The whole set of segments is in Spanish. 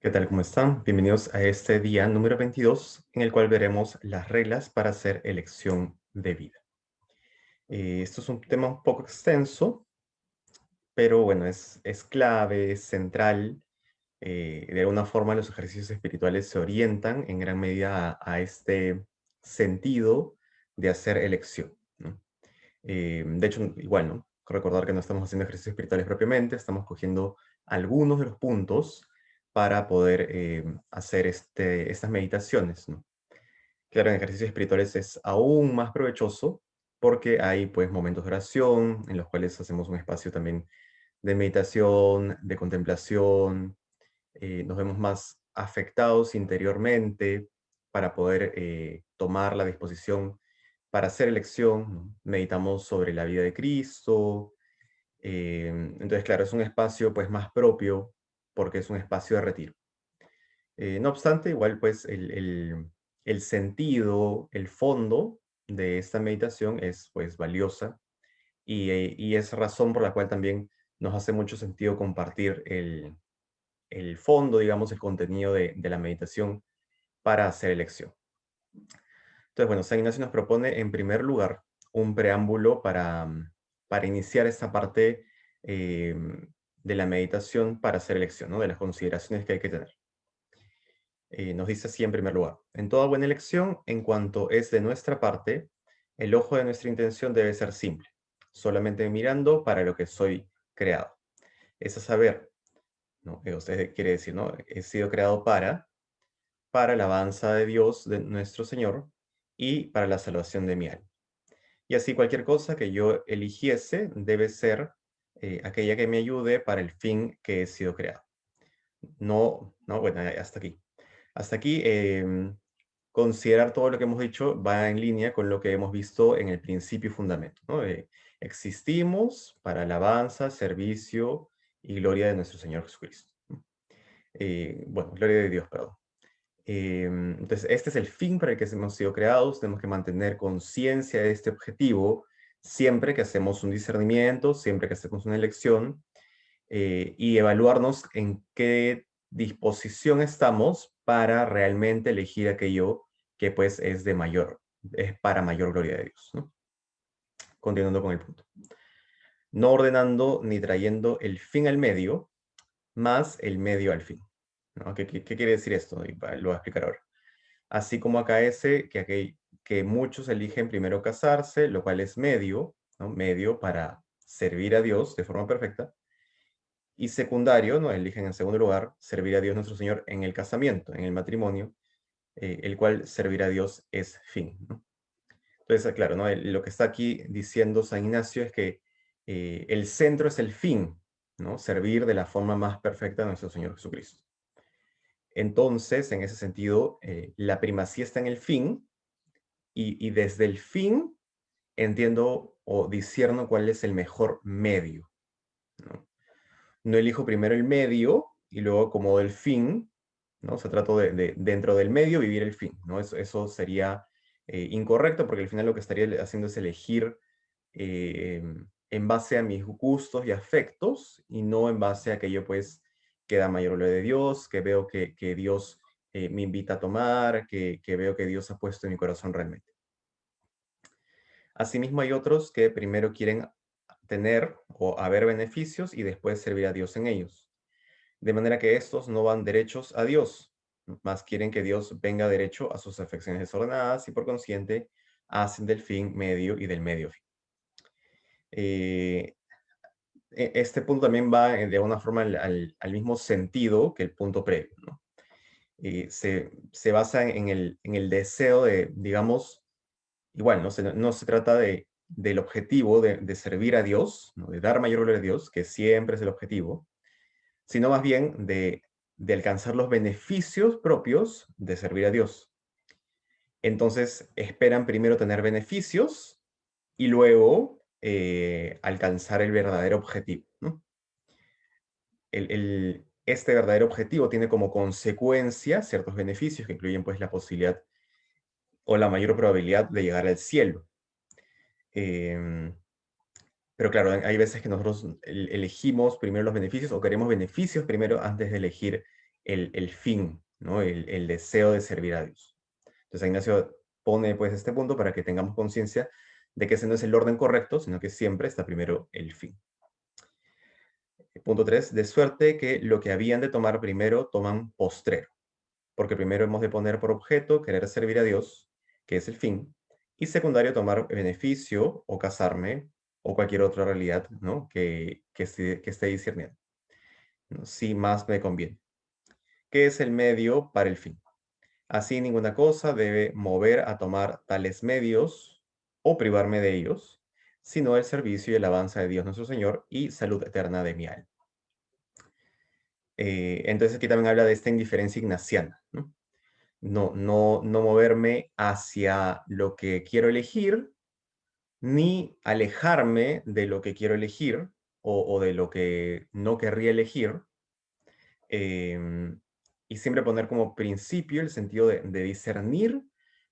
¿Qué tal? ¿Cómo están? Bienvenidos a este día número 22, en el cual veremos las reglas para hacer elección de vida. Esto es un tema un poco extenso, pero bueno, es clave, es central. De alguna forma los ejercicios espirituales se orientan en gran medida a este sentido de hacer elección, ¿no? De hecho, igual, ¿no? Recordar que no estamos haciendo ejercicios espirituales propiamente, estamos cogiendo algunos de los puntos para poder hacer estas meditaciones, ¿no? Claro, en ejercicios espirituales es aún más provechoso porque hay pues momentos de oración en los cuales hacemos un espacio también de meditación, de contemplación, nos vemos más afectados interiormente para poder tomar la disposición para hacer elección, ¿no? Meditamos sobre la vida de Cristo. Entonces, claro, es un espacio pues más propio porque es un espacio de retiro. No obstante, igual pues el sentido, el fondo de esta meditación es pues valiosa y es razón por la cual también nos hace mucho sentido compartir el fondo, digamos, el contenido de la meditación para hacer elección. Entonces, bueno, San Ignacio nos propone en primer lugar un preámbulo para iniciar esta parte de la meditación para hacer elección, ¿no? De las consideraciones que hay que tener. Nos dice así en primer lugar: en toda buena elección, en cuanto es de nuestra parte, el ojo de nuestra intención debe ser simple, solamente mirando para lo que soy creado. Es a saber, ¿no? Usted quiere decir, ¿no? He sido creado para la alabanza de Dios, de nuestro Señor, y para la salvación de mi alma. Y así cualquier cosa que yo eligiese debe ser aquella que me ayude para el fin que he sido creado. No, no, bueno, hasta aquí. Hasta aquí, considerar todo lo que hemos dicho va en línea con lo que hemos visto en el principio y fundamento, ¿no? Existimos para alabanza, servicio y gloria de nuestro Señor Jesucristo. Bueno, gloria de Dios, perdón. Entonces, este es el fin para el que hemos sido creados. Tenemos que mantener conciencia de este objetivo siempre que hacemos un discernimiento, siempre que hacemos una elección, y evaluarnos en qué disposición estamos para realmente elegir aquello que pues es para mayor gloria de Dios, ¿no? Continuando con el punto. No ordenando ni trayendo el fin al medio, más el medio al fin, ¿no? ¿Qué quiere decir esto? Lo voy a explicar ahora. Así como acaece que muchos eligen primero casarse, lo cual es medio, ¿no? Medio para servir a Dios de forma perfecta, y secundario, ¿no? Eligen en segundo lugar servir a Dios nuestro Señor en el casamiento, en el matrimonio, el cual servir a Dios es fin, ¿no? Entonces, claro, ¿no? Lo que está aquí diciendo San Ignacio es que el centro es el fin, ¿no? Servir de la forma más perfecta a nuestro Señor Jesucristo. Entonces, en ese sentido, la primacía está en el fin, y desde el fin entiendo o discierno cuál es el mejor medio, ¿no? No elijo primero el medio y luego acomodo el fin, ¿no? O sea, trato de dentro del medio vivir el fin, ¿no? Eso sería incorrecto, porque al final lo que estaría haciendo es elegir eh, en base a mis gustos y afectos y no en base a aquello pues que da mayor gloria de Dios, que veo que Dios me invita a tomar, que veo que Dios ha puesto en mi corazón realmente. Asimismo, hay otros que primero quieren tener o haber beneficios y después servir a Dios en ellos. De manera que estos no van derechos a Dios, más quieren que Dios venga derecho a sus afecciones desordenadas y por consiguiente hacen del fin medio y del medio fin. Eh, este punto también va de alguna forma al mismo sentido que el punto previo, ¿no? Se basa en el deseo de, digamos, igual, no se trata del objetivo de servir a Dios, ¿no? De dar mayor gloria a Dios, que siempre es el objetivo, sino más bien de alcanzar los beneficios propios de servir a Dios. Entonces, esperan primero tener beneficios y luego alcanzar el verdadero objetivo, ¿no? Este verdadero objetivo tiene como consecuencia ciertos beneficios que incluyen pues la posibilidad o la mayor probabilidad de llegar al cielo. Em, pero claro, hay veces que nosotros elegimos primero los beneficios o queremos beneficios primero antes de elegir el fin, ¿no? El deseo de servir a Dios. Entonces Ignacio pone pues este punto para que tengamos conciencia de que ese no es el orden correcto, sino que siempre está primero el fin. Punto 3, de suerte que lo que habían de tomar primero toman postrero, porque primero hemos de poner por objeto querer servir a Dios, que es el fin, y secundario tomar beneficio o casarme o cualquier otra realidad, ¿no? que esté discerniendo, ¿no? Si más me conviene. ¿Qué es el medio para el fin? Así ninguna cosa debe mover a tomar tales medios o privarme de ellos, sino el servicio y el alabanza de Dios nuestro Señor y salud eterna de mi alma. Entonces aquí también habla de esta indiferencia ignaciana, ¿no? No moverme hacia lo que quiero elegir, ni alejarme de lo que quiero elegir o de lo que no querría elegir, em, y siempre poner como principio el sentido de discernir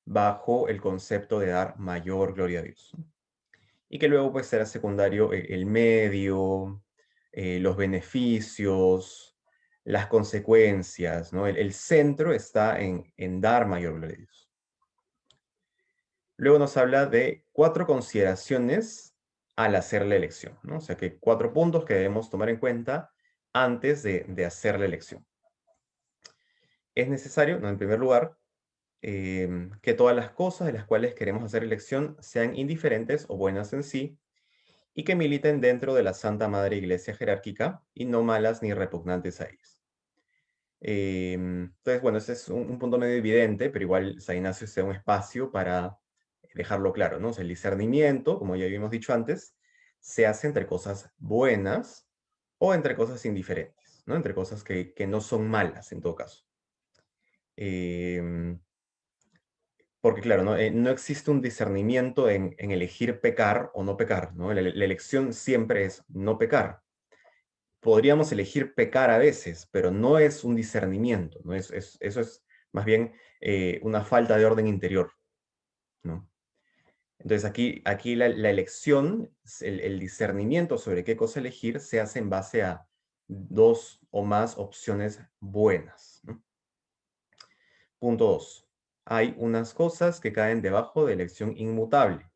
bajo el concepto de dar mayor gloria a Dios, ¿no? Y que luego pues será secundario el medio, los beneficios, las consecuencias, ¿no? El centro está en dar mayor gloria a Dios. Luego nos habla de 4 consideraciones al hacer la elección, ¿no? O sea que 4 puntos que debemos tomar en cuenta antes de hacer la elección. Es necesario, ¿no? En primer lugar, que todas las cosas de las cuales queremos hacer elección sean indiferentes o buenas en sí y que militen dentro de la Santa Madre Iglesia jerárquica y no malas ni repugnantes a ellas. Entonces, bueno, ese es un punto medio evidente, pero igual San Ignacio se da un espacio para dejarlo claro, ¿no? O sea, el discernimiento, como ya habíamos dicho antes, se hace entre cosas buenas o entre cosas indiferentes, ¿no? Entre cosas que no son malas, en todo caso. Em, Porque claro, ¿no? No existe un discernimiento en elegir pecar o no pecar, ¿no? La elección siempre es no pecar. Podríamos elegir pecar a veces, pero no es un discernimiento, ¿no? Eso es más bien una falta de orden interior, ¿no? Entonces aquí la elección, el discernimiento sobre qué cosa elegir se hace en base a 2 o más opciones buenas, ¿no? Punto 2. Hay unas cosas que caen debajo de elección inmutable,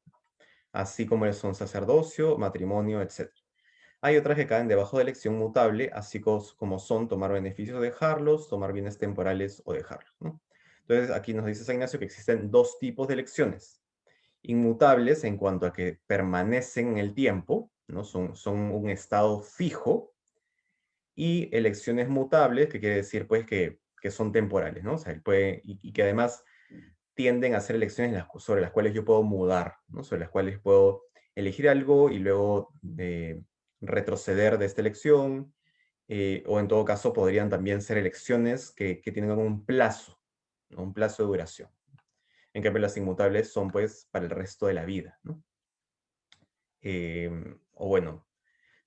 así como son sacerdocio, matrimonio, etc. Hay otras que caen debajo de elección mutable, así como son tomar beneficios o dejarlos, tomar bienes temporales o dejarlos, ¿no? Entonces, aquí nos dice San Ignacio que existen 2 tipos de elecciones. Inmutables en cuanto a que permanecen en el tiempo, ¿no? Son un estado fijo, y elecciones mutables, que quiere decir pues que son temporales, ¿no? O sea, y que además tienden a ser elecciones sobre las cuales yo puedo mudar, ¿no? Sobre las cuales puedo elegir algo y luego retroceder de esta elección, o en todo caso podrían también ser elecciones que tienen un plazo, ¿no? Un plazo de duración. En cambio, las inmutables son pues para el resto de la vida, ¿no? O bueno,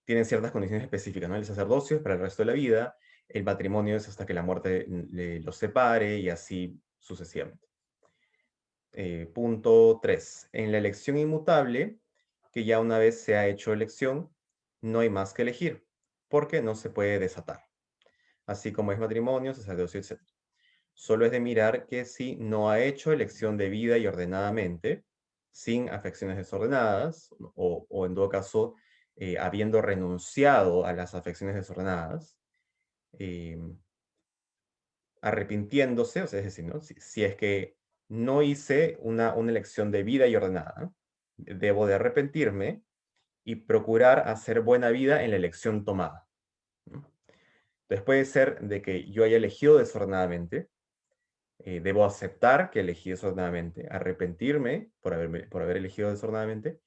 tienen ciertas condiciones específicas, ¿no? El sacerdocio es para el resto de la vida, el matrimonio es hasta que la muerte los separe y así sucesivamente. Punto 3. En la elección inmutable, que ya una vez se ha hecho elección, no hay más que elegir, porque no se puede desatar. Así como es matrimonio, sacerdocio, etc. Solo es de mirar que si no ha hecho elección debida y ordenadamente, sin afecciones desordenadas, o en todo caso, habiendo renunciado a las afecciones desordenadas, eh, arrepintiéndose, o sea, es decir, ¿no? Si es que no hice una elección debida y ordenada, debo de arrepentirme y procurar hacer buena vida en la elección tomada, ¿no? Entonces puede ser de que yo haya elegido desordenadamente, debo aceptar que elegí desordenadamente, arrepentirme por haber elegido desordenadamente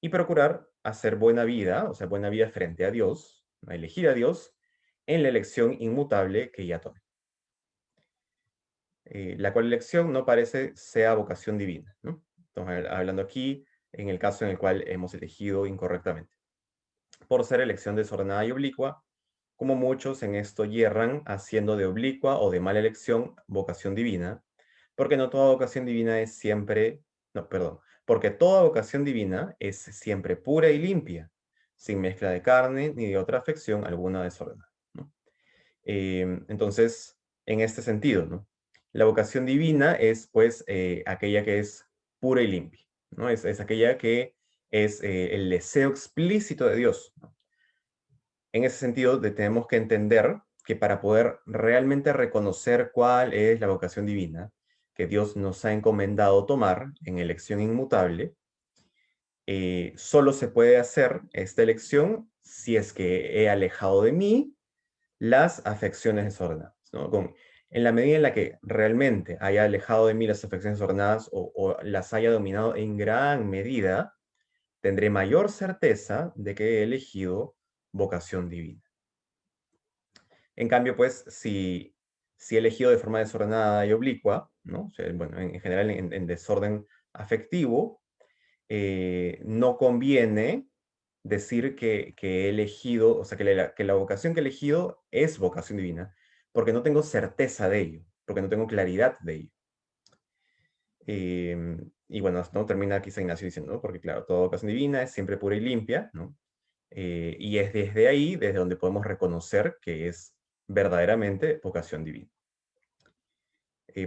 y procurar hacer buena vida, o sea, buena vida frente a Dios, a elegir a Dios en la elección inmutable que ya tomé. La cual elección no parece sea vocación divina, ¿no? Estamos hablando aquí en el caso en el cual hemos elegido incorrectamente. Por ser elección desordenada y oblicua, como muchos en esto yerran, haciendo de oblicua o de mala elección vocación divina, porque no toda vocación divina es siempre, no, perdón, porque toda vocación divina es siempre pura y limpia, sin mezcla de carne ni de otra afección alguna desordenada, ¿no? Entonces, en este sentido, ¿no? La vocación divina es, pues, aquella que es pura y limpia, ¿no? Es aquella que es el deseo explícito de Dios, ¿no? En ese sentido, tenemos que entender que para poder realmente reconocer cuál es la vocación divina que Dios nos ha encomendado tomar en elección inmutable, solo se puede hacer esta elección si es que he alejado de mí las afecciones desordenadas, ¿no? En la medida en la que realmente haya alejado de mí las afecciones desordenadas o las haya dominado en gran medida, tendré mayor certeza de que he elegido vocación divina. En cambio, pues, si he elegido de forma desordenada y oblicua, ¿no? O sea, bueno, en general en desorden afectivo, no conviene decir que he elegido, o sea, que la vocación que he elegido es vocación divina, porque no tengo certeza de ello, porque no tengo claridad de ello. Y bueno, ¿no? Termina aquí San Ignacio diciendo, ¿no? Porque claro, toda vocación divina es siempre pura y limpia, ¿no? Y es desde ahí, desde donde podemos reconocer que es verdaderamente vocación divina.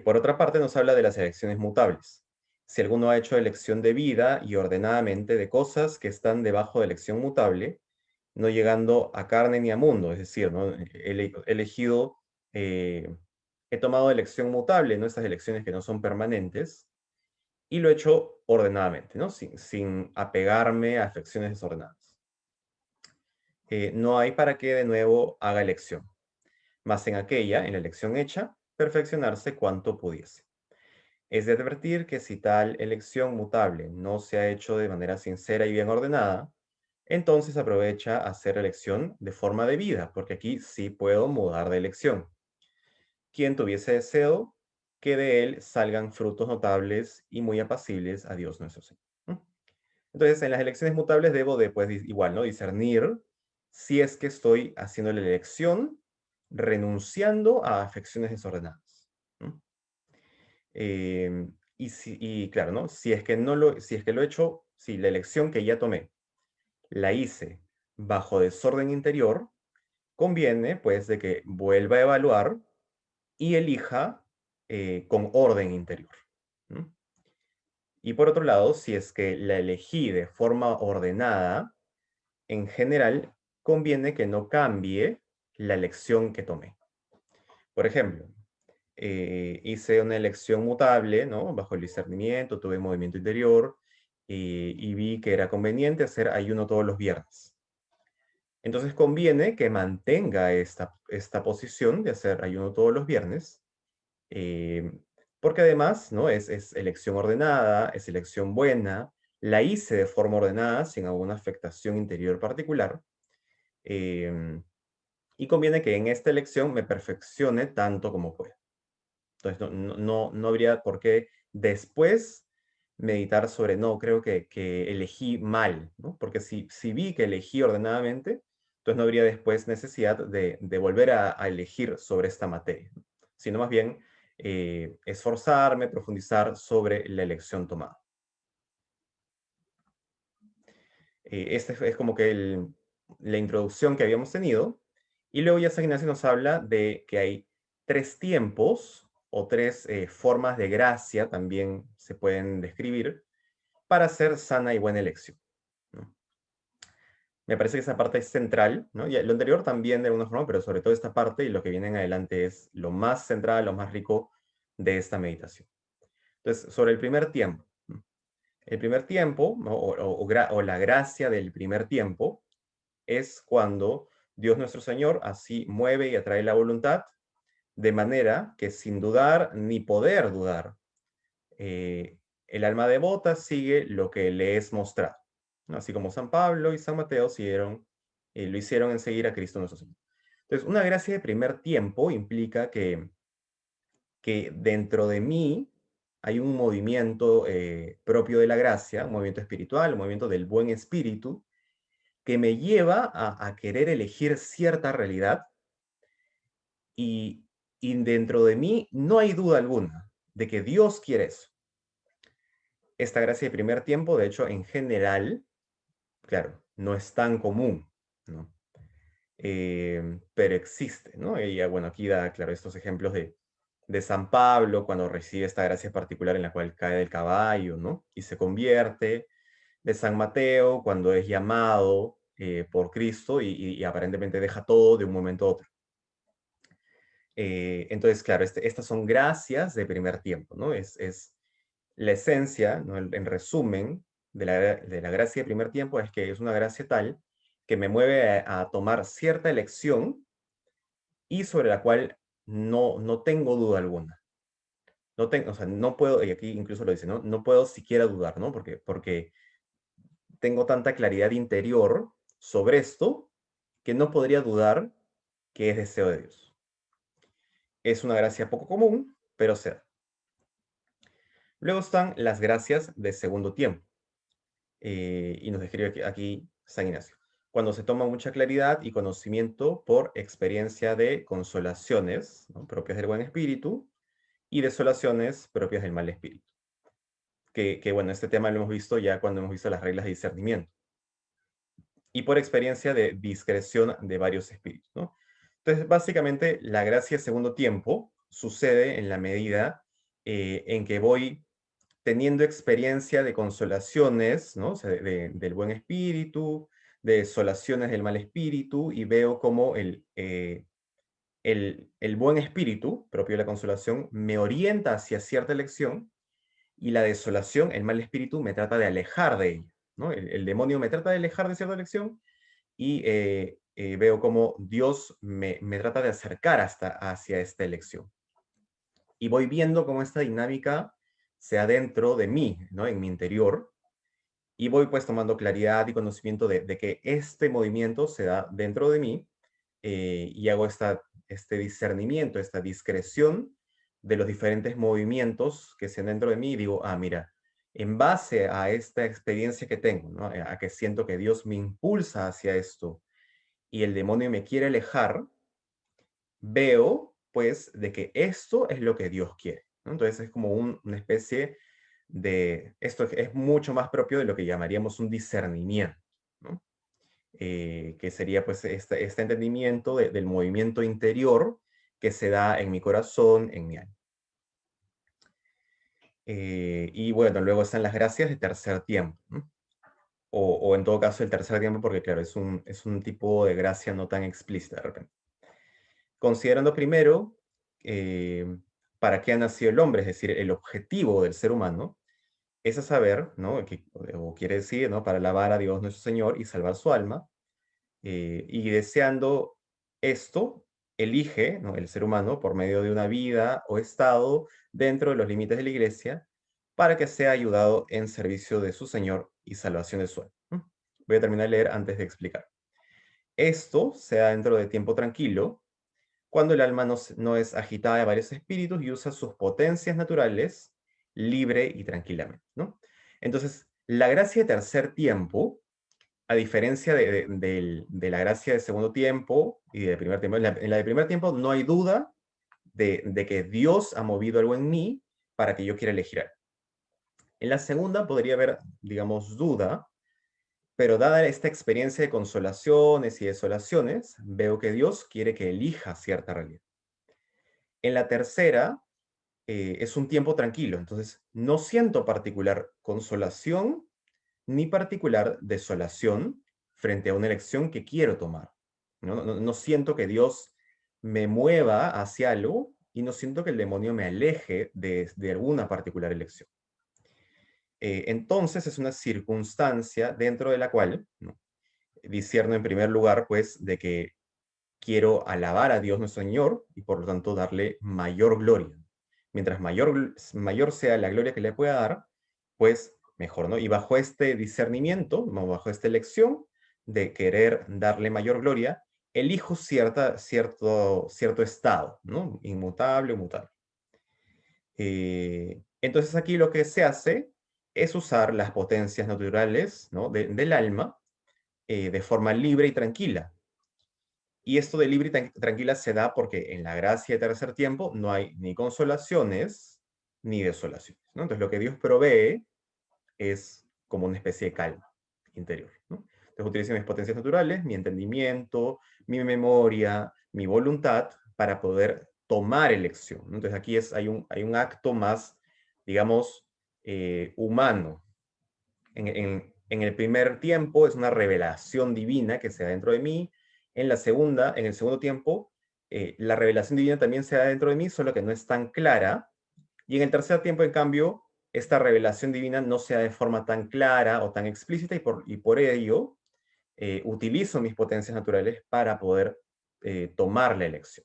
Por otra parte, nos habla de las elecciones mutables. Si alguno ha hecho elección de vida y ordenadamente de cosas que están debajo de elección mutable, no llegando a carne ni a mundo, es decir, ¿no? He elegido, he tomado elección mutable, ¿no? Estas elecciones que no son permanentes, y lo he hecho ordenadamente, ¿no? Sin apegarme a afecciones desordenadas. No hay para qué de nuevo haga elección, mas en aquella, en la elección hecha, perfeccionarse cuanto pudiese. Es de advertir que si tal elección mutable no se ha hecho de manera sincera y bien ordenada, entonces aprovecha hacer elección de forma debida, porque aquí sí puedo mudar de elección. Quien tuviese deseo, que de él salgan frutos notables y muy apacibles a Dios nuestro Señor. ¿No? Entonces, en las elecciones mutables debo de, pues, igual, ¿no? Discernir si es que estoy haciendo la elección renunciando a afecciones desordenadas. ¿No? Y claro, ¿no? Si es que lo he hecho, si la elección que ya tomé la hice bajo desorden interior, conviene pues de que vuelva a evaluar y elija con orden interior. ¿No? Y por otro lado, si es que la elegí de forma ordenada, en general conviene que no cambie la elección que tomé. Por ejemplo, hice una elección mutable, ¿no? Bajo el discernimiento, tuve movimiento interior y vi que era conveniente hacer ayuno todos los viernes. Entonces conviene que mantenga esta posición de hacer ayuno todos los viernes, eh, porque además, ¿no? Es elección ordenada, es elección buena, la hice de forma ordenada, sin alguna afectación interior particular, em, y conviene que en esta elección me perfeccione tanto como pueda. Entonces, no habría por qué después meditar sobre, no, creo que elegí mal, ¿no? Porque si vi que elegí ordenadamente, entonces no habría después necesidad de volver a elegir sobre esta materia, ¿no? Sino más bien esforzarme, profundizar sobre la elección tomada. Este es como que la introducción que habíamos tenido. Y luego ya San Ignacio nos habla de que hay tres tiempos o tres formas de gracia, también se pueden describir, para hacer sana y buena elección, ¿no? Me parece que esa parte es central, ¿no? Y lo anterior también de alguna forma, pero sobre todo esta parte y lo que viene en adelante es lo más central, lo más rico de esta meditación. Entonces, sobre el primer tiempo, ¿no? El primer tiempo, ¿no? O la gracia del primer tiempo, es cuando Dios nuestro Señor así mueve y atrae la voluntad, de manera que sin dudar ni poder dudar, eh, el alma devota sigue lo que le es mostrado, ¿no? Así como San Pablo y San Mateo lo hicieron en seguir a Cristo nuestro Señor. Entonces, una gracia de primer tiempo implica que dentro de mí hay un movimiento propio de la gracia, un movimiento espiritual, un movimiento del buen espíritu, que me lleva a querer elegir cierta realidad y, y dentro de mí no hay duda alguna de que Dios quiere eso. Esta gracia de primer tiempo, de hecho, en general, claro, no es tan común, ¿no? pero existe, ¿no? Y bueno, aquí da, claro, estos ejemplos de San Pablo, cuando recibe esta gracia particular en la cual cae del caballo, ¿no? Y se convierte, de San Mateo, cuando es llamado por Cristo y aparentemente deja todo de un momento a otro. Entonces, claro, estas son gracias de primer tiempo, ¿no? Es la esencia, ¿no? En resumen, de la gracia de primer tiempo es que es una gracia tal que me mueve a tomar cierta elección y sobre la cual no tengo duda alguna. No tengo, o sea, no puedo, y aquí incluso lo dice, ¿no? No puedo siquiera dudar, ¿no? Porque tengo tanta claridad interior sobre esto que no podría dudar que es deseo de Dios. Es una gracia poco común, pero se da. Luego están las gracias de segundo tiempo. Y nos describe aquí San Ignacio. Cuando se toma mucha claridad y conocimiento por experiencia de consolaciones, ¿no?, propias del buen espíritu y desolaciones propias del mal espíritu. Bueno, este tema lo hemos visto ya cuando hemos visto las reglas de discernimiento. Y por experiencia de discreción de varios espíritus, ¿no? Entonces, básicamente, la gracia de segundo tiempo sucede en la medida en que voy teniendo experiencia de consolaciones, ¿no? O sea, del buen espíritu, de desolaciones del mal espíritu, y veo cómo el buen espíritu, propio de la consolación, me orienta hacia cierta elección, y la desolación, el mal espíritu, me trata de alejar de ella, ¿no? El demonio me trata de alejar de cierta elección, y veo cómo Dios me trata de acercar hacia esta elección. Y voy viendo cómo esta dinámica se adentro de mí, ¿no? En mi interior, y voy pues tomando claridad y conocimiento de que este movimiento se da dentro de mí, y hago este discernimiento, esta discreción de los diferentes movimientos que se dan dentro de mí, y digo, mira, en base a esta experiencia que tengo, ¿no? A que siento que Dios me impulsa hacia esto y el demonio me quiere alejar, veo pues de que esto es lo que Dios quiere, ¿no? Entonces es como una especie esto es mucho más propio de lo que llamaríamos un discernimiento, ¿no? Que sería pues este entendimiento del movimiento interior que se da en mi corazón, en mi alma. Y bueno, luego están las gracias de tercer tiempo, ¿no? O en todo caso el tercer tiempo, porque claro, es un tipo de gracia no tan explícita de repente. Considerando primero para qué ha nacido el hombre, es decir, el objetivo del ser humano, es a saber, ¿no? O quiere decir, ¿no? Para alabar a Dios nuestro Señor y salvar su alma, y deseando esto, elige, ¿no?, el ser humano por medio de una vida o estado dentro de los límites de la iglesia para que sea ayudado en servicio de su Señor y salvación de su alma. Voy a terminar de leer antes de explicar. Esto se da dentro de tiempo tranquilo, cuando el alma no es agitada de varios espíritus y usa sus potencias naturales libre y tranquilamente, ¿no? Entonces, la gracia de tercer tiempo, a diferencia de la gracia de segundo tiempo y de primer tiempo, en la de primer tiempo no hay duda de que Dios ha movido algo en mí para que yo quiera elegir algo. En la segunda podría haber, digamos, duda, pero dada esta experiencia de consolaciones y desolaciones, veo que Dios quiere que elija cierta realidad. En la tercera, es un tiempo tranquilo, entonces no siento particular consolación ni particular desolación frente a una elección que quiero tomar. No siento que Dios me mueva hacia algo y no siento que el demonio me aleje de alguna particular elección. Entonces es una circunstancia dentro de la cual, ¿no?, discierno en primer lugar, pues, de que quiero alabar a Dios nuestro Señor y por lo tanto darle mayor gloria. Mientras mayor sea la gloria que le pueda dar, pues mejor, ¿no? Y bajo este discernimiento, bajo esta elección de querer darle mayor gloria, elijo cierto estado, ¿no? Inmutable o mutable. Entonces aquí lo que se hace es usar las potencias naturales, ¿no?, del alma, de forma libre y tranquila. Y esto de libre y tranquila se da porque en la gracia de tercer tiempo no hay ni consolaciones ni desolaciones, ¿no? Entonces lo que Dios provee es como una especie de calma interior, ¿no? Entonces Entonces utilizo mis potencias naturales, mi entendimiento, mi memoria, mi voluntad para poder tomar elección, ¿no? Entonces aquí hay un acto más, digamos, humano. En el primer tiempo es una revelación divina que se da dentro de mí. En el segundo tiempo, la revelación divina también se da dentro de mí, solo que no es tan clara. Y en el tercer tiempo, en cambio, esta revelación divina no se da de forma tan clara o tan explícita y por ello utilizo mis potencias naturales para poder tomar la elección.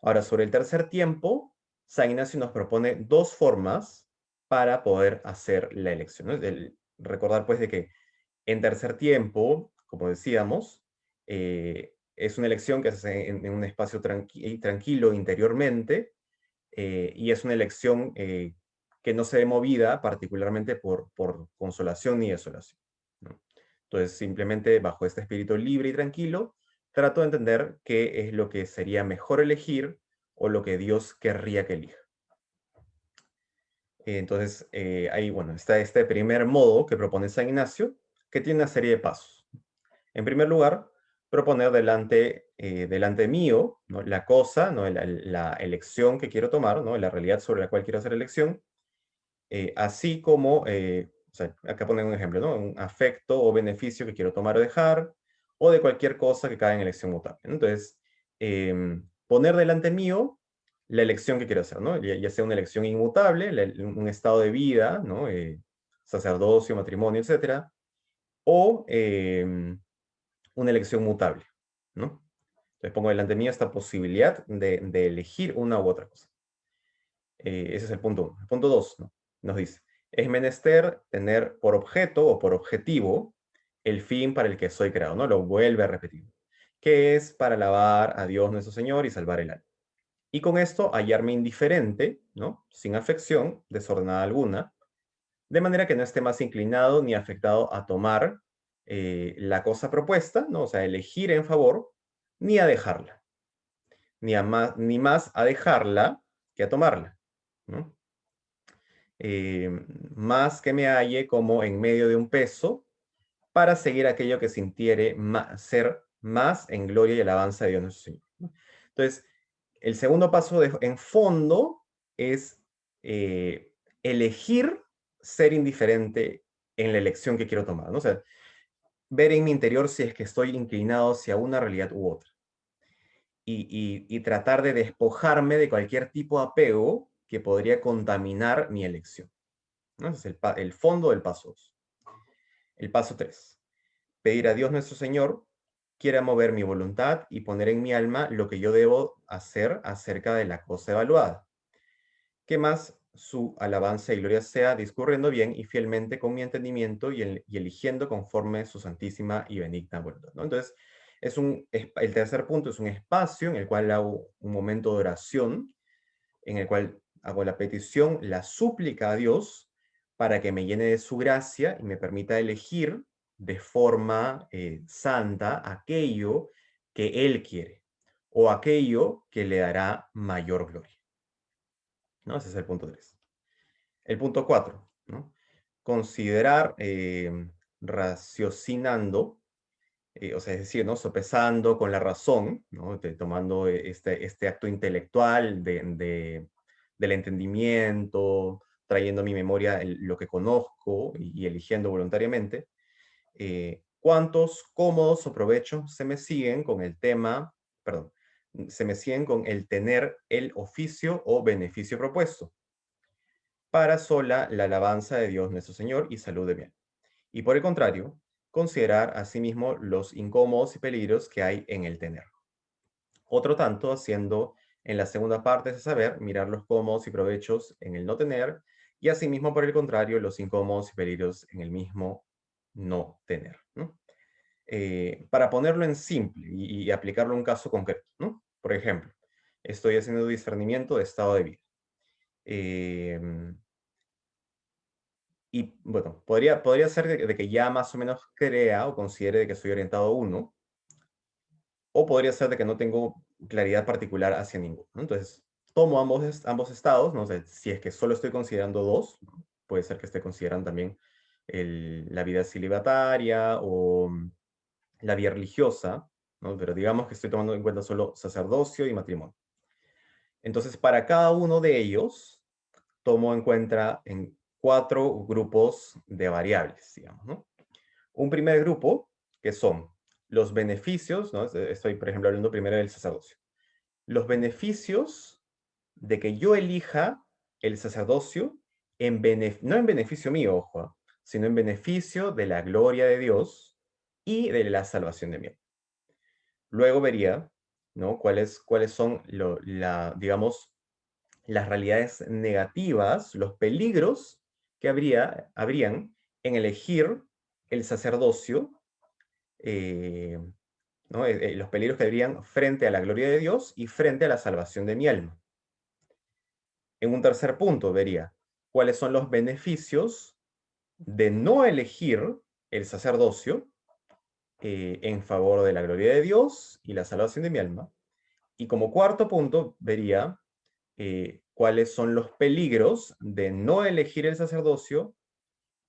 Ahora, sobre el tercer tiempo, San Ignacio nos propone dos formas para poder hacer la elección, ¿no? Recordar pues de que en tercer tiempo, como decíamos, es una elección que se hace en un espacio tranquilo interiormente, y es una elección que no se ve movida particularmente por consolación ni desolación, ¿no? Entonces, simplemente bajo este espíritu libre y tranquilo, trato de entender qué es lo que sería mejor elegir o lo que Dios querría que elija. Entonces, ahí, bueno, está este primer modo que propone San Ignacio, que tiene una serie de pasos. En primer lugar, proponer delante mío, ¿no?, la cosa, ¿no?, la elección que quiero tomar, ¿no?, la realidad sobre la cual quiero hacer elección, así como, o sea, acá ponen un ejemplo, ¿no?, un afecto o beneficio que quiero tomar o dejar, o de cualquier cosa que cae en elección mutable, ¿no? Entonces, poner delante mío la elección que quiero hacer, ¿no? Ya sea una elección inmutable, un estado de vida, ¿no?, sacerdocio, matrimonio, etcétera, o una elección mutable, ¿no? Entonces pongo delante mío esta posibilidad de elegir una u otra cosa. Ese es el punto 1. El punto 2, ¿no?, nos dice, es menester tener por objeto o por objetivo el fin para el que soy creado, ¿no? Lo vuelve a repetir, que es para alabar a Dios nuestro Señor y salvar el alma. Y con esto hallarme indiferente, ¿no?, sin afección, desordenada alguna, de manera que no esté más inclinado ni afectado a tomar la cosa propuesta, ¿no?, o sea, elegir en favor, ni a dejarla, ni más a dejarla que a tomarla, ¿no? Eh, Más que me halle como en medio de un peso para seguir aquello que sintiere ser más en gloria y alabanza de Dios nuestro Señor, ¿no? Entonces, el segundo paso en fondo es elegir ser indiferente en la elección que quiero tomar, ¿no? O sea, ver en mi interior si es que estoy inclinado hacia una realidad u otra. Y tratar de despojarme de cualquier tipo de apego que podría contaminar mi elección, ¿no? Ese es el fondo del paso 2. El paso 3. Pedir a Dios nuestro Señor quiera mover mi voluntad y poner en mi alma lo que yo debo hacer acerca de la cosa evaluada. Que más su alabanza y gloria sea, discurriendo bien y fielmente con mi entendimiento y eligiendo conforme su santísima y benigna voluntad, ¿no? Entonces, el tercer punto es un espacio en el cual hago un momento de oración, en el cual hago la petición, la súplica a Dios para que me llene de su gracia y me permita elegir de forma santa aquello que Él quiere o aquello que le dará mayor gloria, ¿no? Ese es el punto 3. El punto 4, ¿no? Considerar, raciocinando, o sea, es decir, ¿no?, sopesando con la razón, ¿no?, tomando este acto intelectual del entendimiento, trayendo a mi memoria lo que conozco y eligiendo voluntariamente, cuántos cómodos o provechos se me siguen con el tema, perdón, se me siguen con el tener el oficio o beneficio propuesto para sola la alabanza de Dios nuestro Señor y salud de mi alma. Y por el contrario, considerar asimismo los incómodos y peligros que hay en el tener. Otro tanto, haciendo en la segunda parte de saber, mirar los cómodos y provechos en el no tener, y asimismo, por el contrario, los incómodos y peligros en el mismo no tener, ¿no? Para ponerlo en simple y aplicarlo a un caso concreto, ¿no? Por ejemplo, estoy haciendo discernimiento de estado de vida. Em, Y bueno, podría ser de que ya más o menos crea o considere de que soy orientado a uno, o podría ser de que no tengo claridad particular hacia ninguno, ¿no? Entonces, tomo ambos estados, no sé, si es que solo estoy considerando dos, ¿no?, puede ser que esté considerando también la vida celibataria o la vida religiosa, ¿no? Pero digamos que estoy tomando en cuenta solo sacerdocio y matrimonio. Entonces, para cada uno de ellos, tomo en cuenta en 4 grupos de variables, digamos, ¿no? Un primer grupo, que son los beneficios, ¿no? Estoy, por ejemplo, hablando primero del sacerdocio. Los beneficios de que yo elija el sacerdocio no en beneficio mío, ojo, sino en beneficio de la gloria de Dios y de la salvación de mi alma. Luego vería, ¿no? Cuáles son, digamos, las realidades negativas, los peligros que habrían en elegir el sacerdocio, eh, ¿no? Los peligros que habrían frente a la gloria de Dios y frente a la salvación de mi alma. En un tercer punto vería cuáles son los beneficios de no elegir el sacerdocio en favor de la gloria de Dios y la salvación de mi alma. Y como cuarto punto vería cuáles son los peligros de no elegir el sacerdocio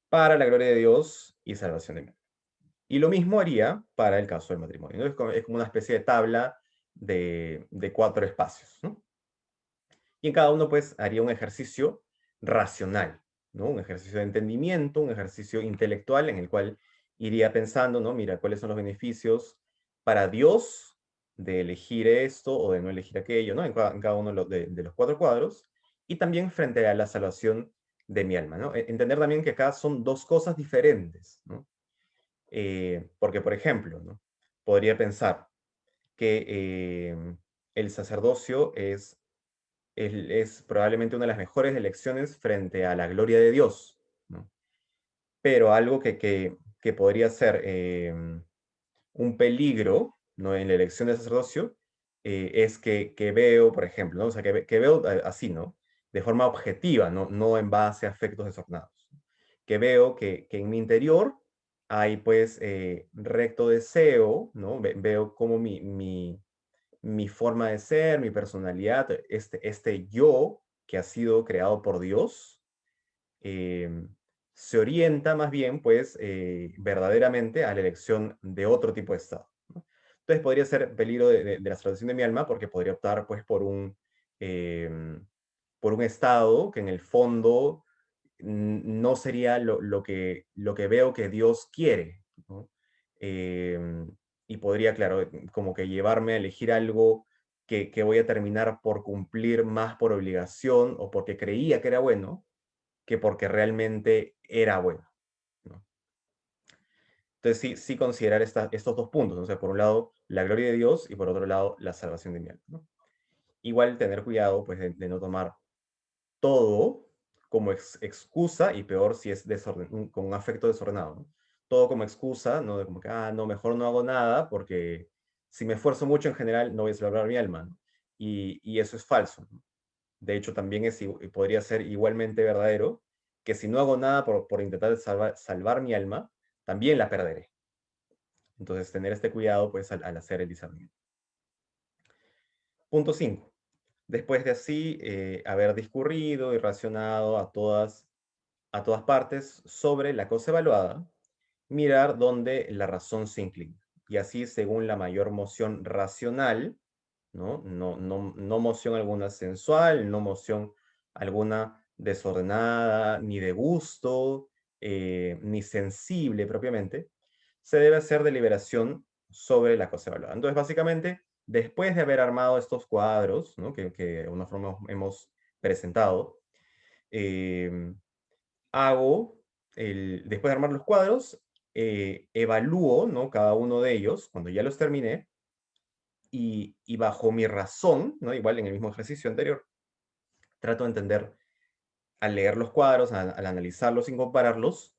para la gloria de Dios y salvación de mi alma. Y lo mismo haría para el caso del matrimonio, ¿no? Es como una especie de tabla de 4 espacios, ¿no? Y en cada uno, pues, haría un ejercicio racional, ¿no? Un ejercicio de entendimiento, un ejercicio intelectual en el cual iría pensando, ¿no? Mira, ¿cuáles son los beneficios para Dios de elegir esto o de no elegir aquello, ¿no? En cada uno de los 4 cuadros. Y también frente a la salvación de mi alma, ¿no? Entender también que acá son 2 cosas diferentes, ¿no? Porque, por ejemplo, ¿no? Podría pensar que el sacerdocio es probablemente una de las mejores elecciones frente a la gloria de Dios, ¿no? Pero algo que podría ser un peligro, ¿no? En la elección de sacerdocio es que veo, por ejemplo, ¿no? O sea, que veo así, ¿no? De forma objetiva, no en base a efectos desordenados. Que veo que en mi interior hay, pues, recto deseo, ¿no? Veo como mi forma de ser, mi personalidad, este yo que ha sido creado por Dios, em, se orienta más bien, pues, verdaderamente a la elección de otro tipo de estado, ¿no? Entonces podría ser peligro de la salvación de mi alma porque podría optar, pues, por un estado que en el fondo no sería lo que veo que Dios quiere, ¿no? Y podría, claro, como que llevarme a elegir algo que voy a terminar por cumplir más por obligación o porque creía que era bueno, que porque realmente era bueno, ¿no? Entonces sí considerar estos 2 puntos, ¿no? O sea, por un lado, la gloria de Dios y por otro lado, la salvación de mi alma, ¿no? Igual tener cuidado, pues, de no tomar todo como excusa, y peor si es con un afecto desordenado, ¿no? Todo como excusa, ¿no? De como que, no, mejor no hago nada porque si me esfuerzo mucho en general no voy a salvar mi alma, ¿no? Y eso es falso, ¿no? De hecho, también podría ser igualmente verdadero que si no hago nada por intentar salvar mi alma, también la perderé. Entonces, tener este cuidado, pues, al hacer el discernimiento. Punto 5. Después de así haber discurrido y racionado a todas partes sobre la cosa evaluada, mirar dónde la razón se inclina. Y así, según la mayor moción racional, ¿no? No moción alguna sensual, no moción alguna desordenada, ni de gusto, ni sensible propiamente, se debe hacer deliberación sobre la cosa evaluada. Entonces, básicamente, después de haber armado estos cuadros, ¿no? que de alguna forma hemos presentado, eh, después de armar los cuadros, evalúo, ¿no? Cada uno de ellos, cuando ya los terminé, y bajo mi razón, ¿no? Igual en el mismo ejercicio anterior, trato de entender, al leer los cuadros, al analizarlos sin compararlos,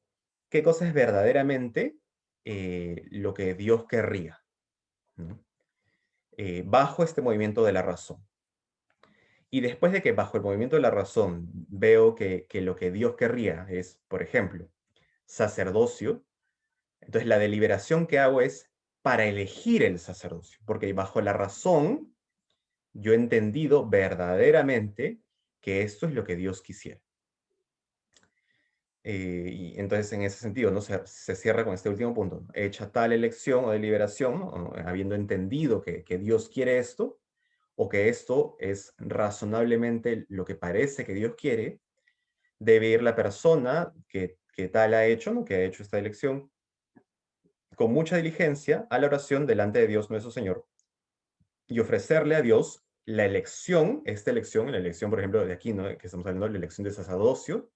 qué cosa es verdaderamente lo que Dios querría, ¿no? Bajo este movimiento de la razón. Y después de que bajo el movimiento de la razón veo que lo que Dios querría es, por ejemplo, sacerdocio, entonces la deliberación que hago es para elegir el sacerdocio, porque bajo la razón yo he entendido verdaderamente que esto es lo que Dios quisiera. Y entonces, en ese sentido, ¿no? Se cierra con este último punto, ¿no? Hecha tal elección o deliberación, ¿no? Habiendo entendido que Dios quiere esto, o que esto es razonablemente lo que parece que Dios quiere, debe ir la persona que tal ha hecho, ¿no? Que ha hecho esta elección, con mucha diligencia a la oración delante de Dios nuestro Señor y ofrecerle a Dios la elección, la elección, por ejemplo, de aquí, ¿no? Que estamos hablando de la elección de sacerdocio,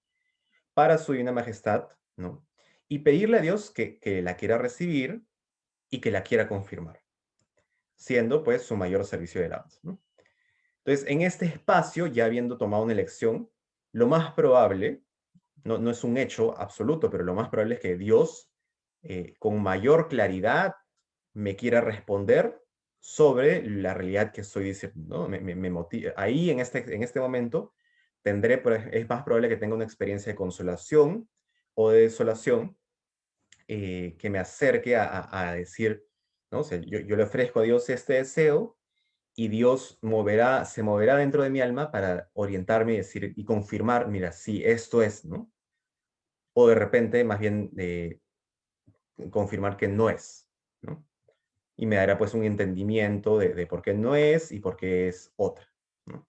para su divina majestad, ¿no? Y pedirle a Dios que la quiera recibir y que la quiera confirmar, siendo pues su mayor servicio de alabanza, ¿no? Entonces, en este espacio, ya habiendo tomado una elección, lo más probable, no es un hecho absoluto, pero lo más probable es que Dios, con mayor claridad, me quiera responder sobre la realidad que estoy diciendo, ¿no? Me motiva. Ahí, en este momento, es más probable que tenga una experiencia de consolación o de desolación, que me acerque a decir, ¿no? O sea, yo le ofrezco a Dios este deseo y Dios se moverá dentro de mi alma para orientarme y decir y confirmar, mira, sí, esto es, ¿no? O de repente, más bien, confirmar que no es, ¿no? Y me dará pues un entendimiento de por qué no es y por qué es otra, ¿no?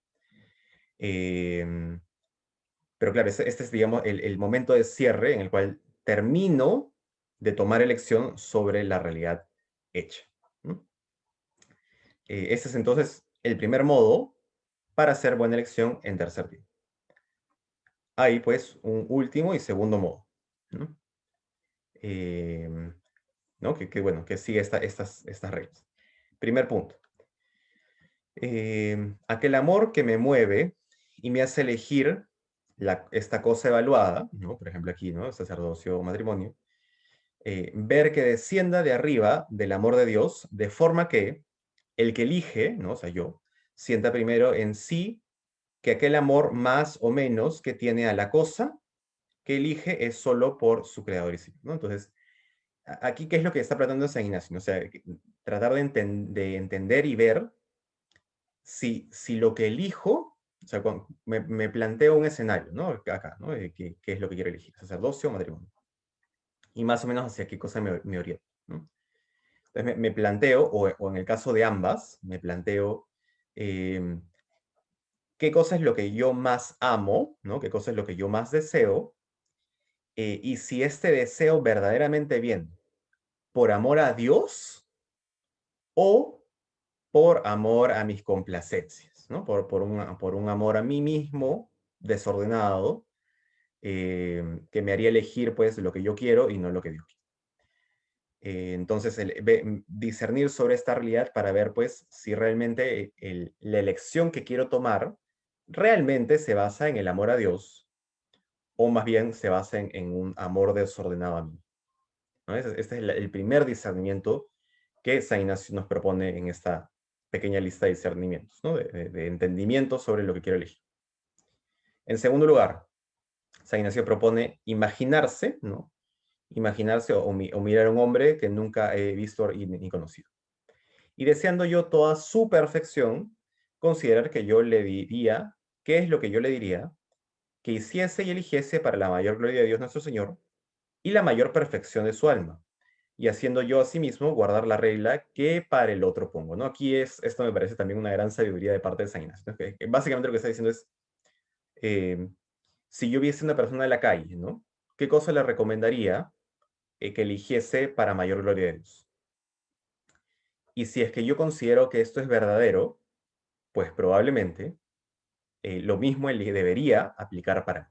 Em, pero claro, este es, digamos, el momento de cierre en el cual termino de tomar elección sobre la realidad hecha, ¿no? Ese es entonces el primer modo para hacer buena elección en tercer tiempo. Hay pues un último y segundo modo, ¿no? Em, ¿No? Bueno, que sigue estas reglas. Primer punto. Aquel amor que me mueve y me hace elegir esta cosa evaluada, ¿no? Por ejemplo aquí, ¿no? Sacerdocio o matrimonio. Ver que descienda de arriba del amor de Dios, de forma que el que elige, ¿no? O sea, yo, sienta primero en sí que aquel amor más o menos que tiene a la cosa que elige es solo por su creador y sí, ¿no? Entonces, aquí, ¿qué es lo que está tratando San Ignacio? O sea, tratar de entender y ver si lo que elijo, o sea, me planteo un escenario, ¿no? Acá, ¿no? ¿Qué es lo que quiero elegir? ¿Sacerdocio o matrimonio? Y más o menos hacia qué cosa me oriento, ¿no? Entonces me planteo, o en el caso de ambas, me planteo eh, qué cosa es lo que yo más amo, ¿no? ¿Qué cosa es lo que yo más deseo? Y si este deseo verdaderamente viene por amor a Dios o por amor a mis complacencias, ¿no? Por un amor a mí mismo desordenado, que me haría elegir pues lo que yo quiero y no lo que Dios quiere. Entonces, discernir sobre esta realidad para ver pues si realmente la elección que quiero tomar realmente se basa en el amor a Dios o más bien se basa en un amor desordenado a mí, ¿no? Este es el primer discernimiento que San Ignacio nos propone en esta pequeña lista de discernimientos, ¿no? De entendimiento sobre lo que quiero elegir. En segundo lugar, San Ignacio propone imaginarse, ¿no? Imaginarse o mirar a un hombre que nunca he visto ni conocido. Y deseando yo toda su perfección, considerar que yo le diría, ¿qué es lo que yo le diría? Que hiciese y eligiese para la mayor gloria de Dios nuestro Señor y la mayor perfección de su alma, y haciendo yo asimismo guardar la regla que para el otro pongo, ¿no? Esto me parece también una gran sabiduría de parte de San Ignacio, ¿no? Que básicamente lo que está diciendo es, eh, si yo viese una persona en la calle, ¿no? ¿Qué cosa le recomendaría que eligiese para mayor gloria de Dios? Y si es que yo considero que esto es verdadero, pues probablemente lo mismo él debería aplicar para mí,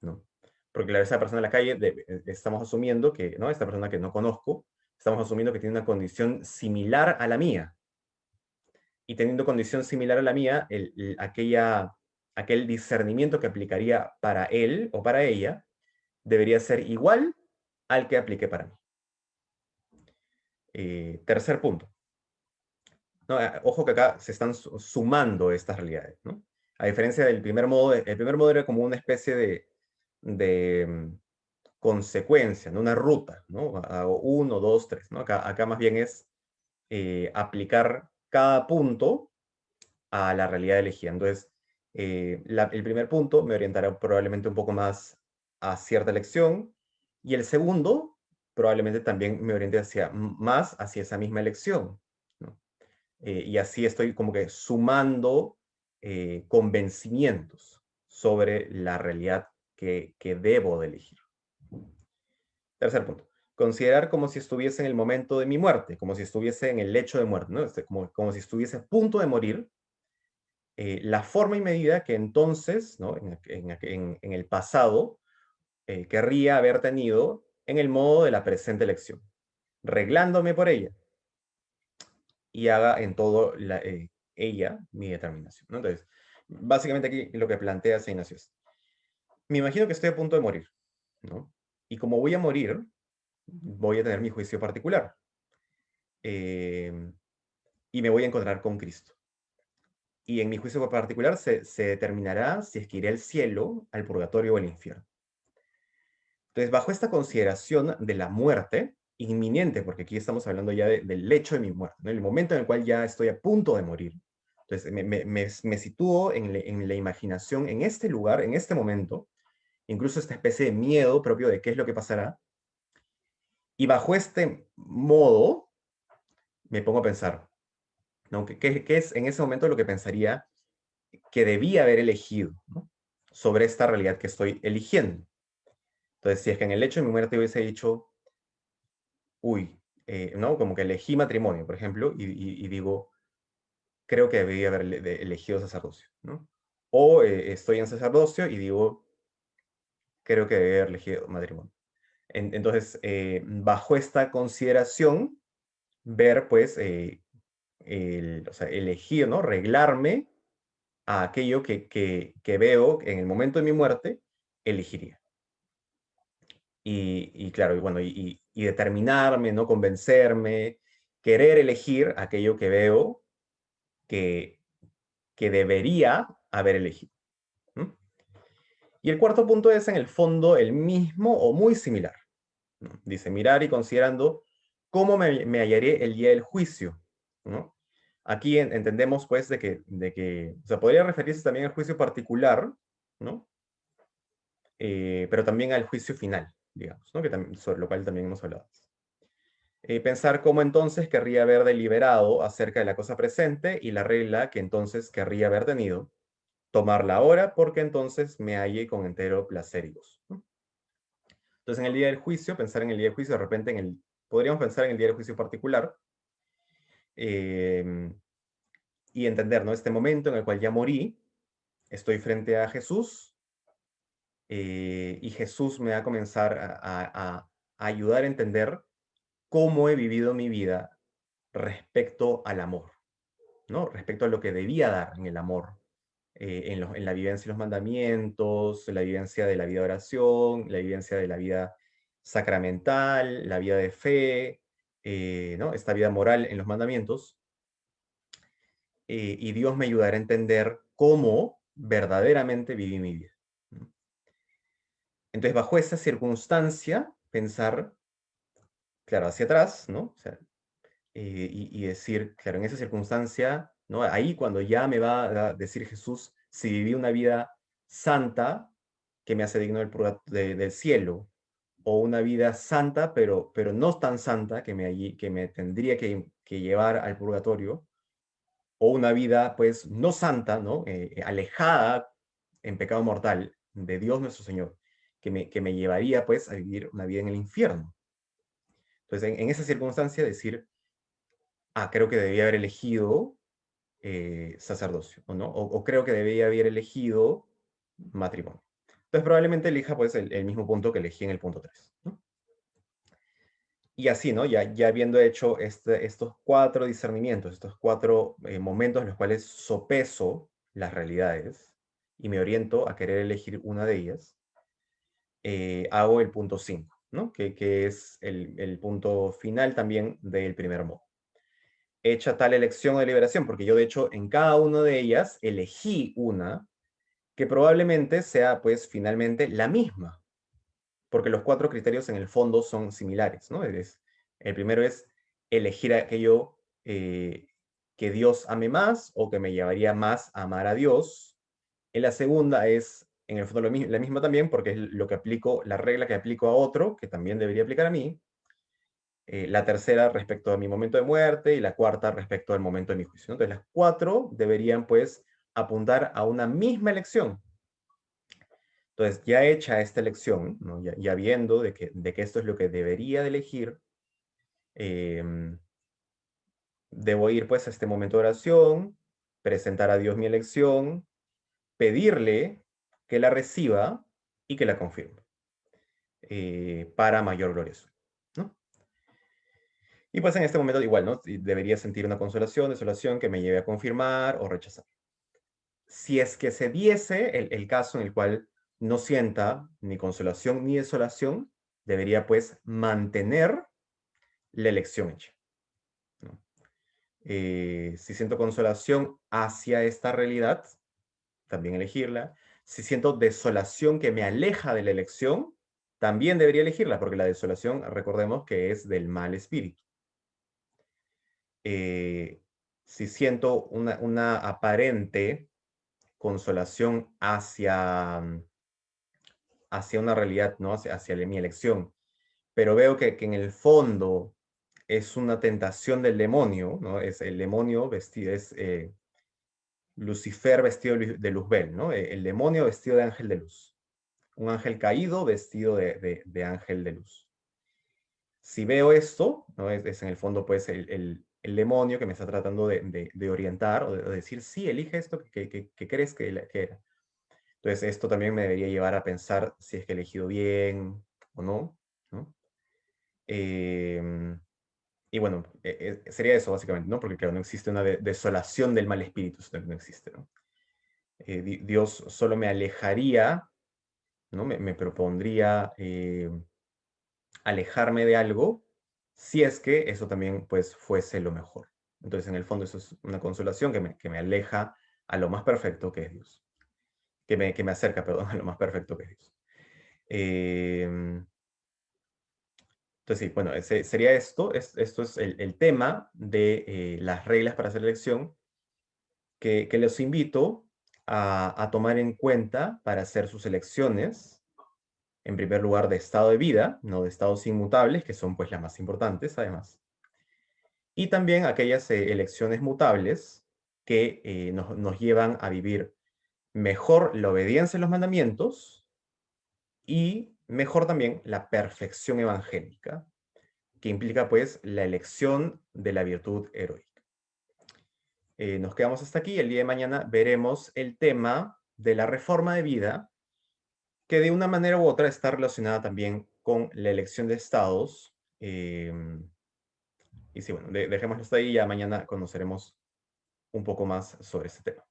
¿no? Porque claro, esa persona en la calle, estamos asumiendo que, ¿no? Esta persona que no conozco, estamos asumiendo que tiene una condición similar a la mía. Y teniendo condición similar a la mía, aquel discernimiento que aplicaría para él o para ella debería ser igual al que aplique para mí. Tercer punto. No, ojo que acá se están sumando estas realidades, ¿no? A diferencia del primer modo, el primer modo era como una especie de consecuencia, ¿no? Una ruta, ¿no? Hago uno, dos, tres, ¿no? Acá más bien es aplicar cada punto a la realidad elegida. Entonces, el primer punto me orientará probablemente un poco más a cierta elección, y el segundo probablemente también me oriente más hacia esa misma elección, ¿no? Y así estoy como que sumando convencimientos sobre la realidad que debo de elegir. Tercer punto. Considerar como si estuviese en el momento de mi muerte, como si estuviese en el lecho de muerte, ¿no? Como si estuviese a punto de morir, la forma y medida que entonces, ¿no? En el pasado, querría haber tenido en el modo de la presente elección, reglándome por ella y haga en todo ella mi determinación, ¿no? Entonces, básicamente aquí lo que plantea Saint Ignacio es, me imagino que estoy a punto de morir, ¿no? Y como voy a morir, voy a tener mi juicio particular. Y me voy a encontrar con Cristo. Y en mi juicio particular se determinará si es que iré al cielo, al purgatorio o al infierno. Entonces, bajo esta consideración de la muerte inminente, porque aquí estamos hablando ya del hecho de mi muerte, ¿no? El momento en el cual ya estoy a punto de morir. Entonces, me sitúo en la imaginación, en este lugar, en este momento, incluso esta especie de miedo propio de qué es lo que pasará. Y bajo este modo, me pongo a pensar, ¿no? ¿Qué es en ese momento lo que pensaría que debía haber elegido, ¿no? Sobre esta realidad que estoy eligiendo? Entonces, si es que en el hecho de mi muerte hubiese dicho, uy, ¿no? Como que elegí matrimonio, por ejemplo, y digo, creo que debía haber elegido sacerdocio, ¿no? O estoy en sacerdocio y digo, creo que debía haber elegido matrimonio. Entonces, bajo esta consideración, ver, pues, o sea, elegir, ¿no? Reglarme a aquello que veo en el momento de mi muerte, elegiría. Y claro, y bueno, y determinarme, ¿no? Convencerme, querer elegir aquello que veo que, que debería haber elegido. ¿No? Y el cuarto punto es, en el fondo, el mismo o muy similar, ¿no? Dice, mirar y considerando cómo me hallaré el día del juicio, ¿no? Aquí entendemos, pues, de que, o sea, podría referirse también al juicio particular, ¿no? Pero también al juicio final, digamos, ¿no? Sobre lo cual también hemos hablado. Pensar cómo entonces querría haber deliberado acerca de la cosa presente y la regla que entonces querría haber tenido, tomarla ahora porque entonces me halle con entero placer y gozo, ¿no? Entonces, en el día del juicio, pensar en el día del juicio, de repente podríamos pensar en el día del juicio particular, eh, y entender, ¿no? Este momento en el cual ya morí, estoy frente a Jesús, y Jesús me va a comenzar a ayudar a entender cómo he vivido mi vida respecto al amor, ¿no? Respecto a lo que debía dar en el amor, en la vivencia de los mandamientos, la vivencia de la vida de oración, la vivencia de la vida sacramental, la vida de fe, ¿no? Esta vida moral en los mandamientos, y Dios me ayudará a entender cómo verdaderamente viví mi vida, ¿no? Entonces, bajo esa circunstancia, pensar, claro, hacia atrás, ¿no? O sea, y decir, claro, en esa circunstancia, ¿no? Ahí cuando ya me va a decir Jesús si viví una vida santa que me hace digno del cielo, o una vida santa, pero no tan santa que me tendría que llevar al purgatorio, o una vida, pues, no santa, ¿no? Alejada en pecado mortal de Dios nuestro Señor, que me llevaría, pues, a vivir una vida en el infierno. Entonces, en esa circunstancia, decir, creo que debía haber elegido sacerdocio, ¿o no? O creo que debía haber elegido matrimonio. Entonces probablemente elija pues el mismo punto que elegí en el punto 3, ¿no? Y así, ¿no? Ya habiendo hecho estos cuatro discernimientos, estos cuatro momentos en los cuales sopeso las realidades y me oriento a querer elegir una de ellas, hago el punto 5, ¿no? Que es el punto final también del primer modo. Hecha tal elección o deliberación, porque yo de hecho en cada una de ellas elegí una que probablemente sea pues finalmente la misma, porque los cuatro criterios en el fondo son similares, ¿no? El primero es elegir aquello que Dios ame más o que me llevaría más a amar a Dios. En la segunda es en el fondo la misma también, porque es lo que aplico, la regla que aplico a otro, que también debería aplicar a mí. La tercera respecto a mi momento de muerte y la cuarta respecto al momento de mi juicio, ¿no? Entonces las cuatro deberían pues apuntar a una misma elección. Entonces ya hecha esta elección, ¿no? Ya viendo de que esto es lo que debería de elegir, em, debo ir pues a este momento de oración, presentar a Dios mi elección, pedirle que la reciba y que la confirme, para mayor gloria suya, ¿no? Y pues en este momento igual, ¿no? Y debería sentir una consolación, desolación que me lleve a confirmar o rechazar. Si es que se diese el caso en el cual no sienta ni consolación ni desolación, debería pues mantener la elección hecha, ¿no? Si siento consolación hacia esta realidad, también elegirla. Si siento desolación que me aleja de la elección, también debería elegirla, porque la desolación, recordemos que es del mal espíritu. Eh, si siento una aparente consolación hacia una realidad, ¿no? Hacia mi elección, pero veo que en el fondo es una tentación del demonio, ¿no? Es el demonio vestido, es Lucifer vestido de Luzbel, ¿no? El demonio vestido de ángel de luz. Un ángel caído vestido de ángel de luz. Si veo esto, ¿no? Es en el fondo pues el demonio que me está tratando de orientar o de decir, sí, elige esto que crees que era. Entonces esto también me debería llevar a pensar si es que he elegido bien o no, ¿no? Em, y bueno, sería eso básicamente, ¿no? Porque claro, no existe una desolación del mal espíritu, esto no existe, ¿no? Dios solo me alejaría, ¿no? Me propondría alejarme de algo si es que eso también pues fuese lo mejor. Entonces en el fondo eso es una consolación que me aleja a lo más perfecto que es Dios. Que me acerca, perdón, a lo más perfecto que es Dios. Em, entonces sí, bueno, sería esto. Esto es el tema de las reglas para hacer elección que los invito a tomar en cuenta para hacer sus elecciones. En primer lugar, de estado de vida, no de estados inmutables, que son pues las más importantes además. Y también aquellas elecciones mutables que nos llevan a vivir mejor la obediencia a los mandamientos y mejor también la perfección evangélica, que implica pues la elección de la virtud heroica. Nos quedamos hasta aquí. El día de mañana veremos el tema de la reforma de vida, que de una manera u otra está relacionada también con la elección de estados. Y sí, bueno, dejémoslo hasta ahí, ya mañana conoceremos un poco más sobre este tema.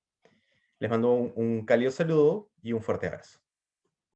Les mando un cálido saludo y un fuerte abrazo.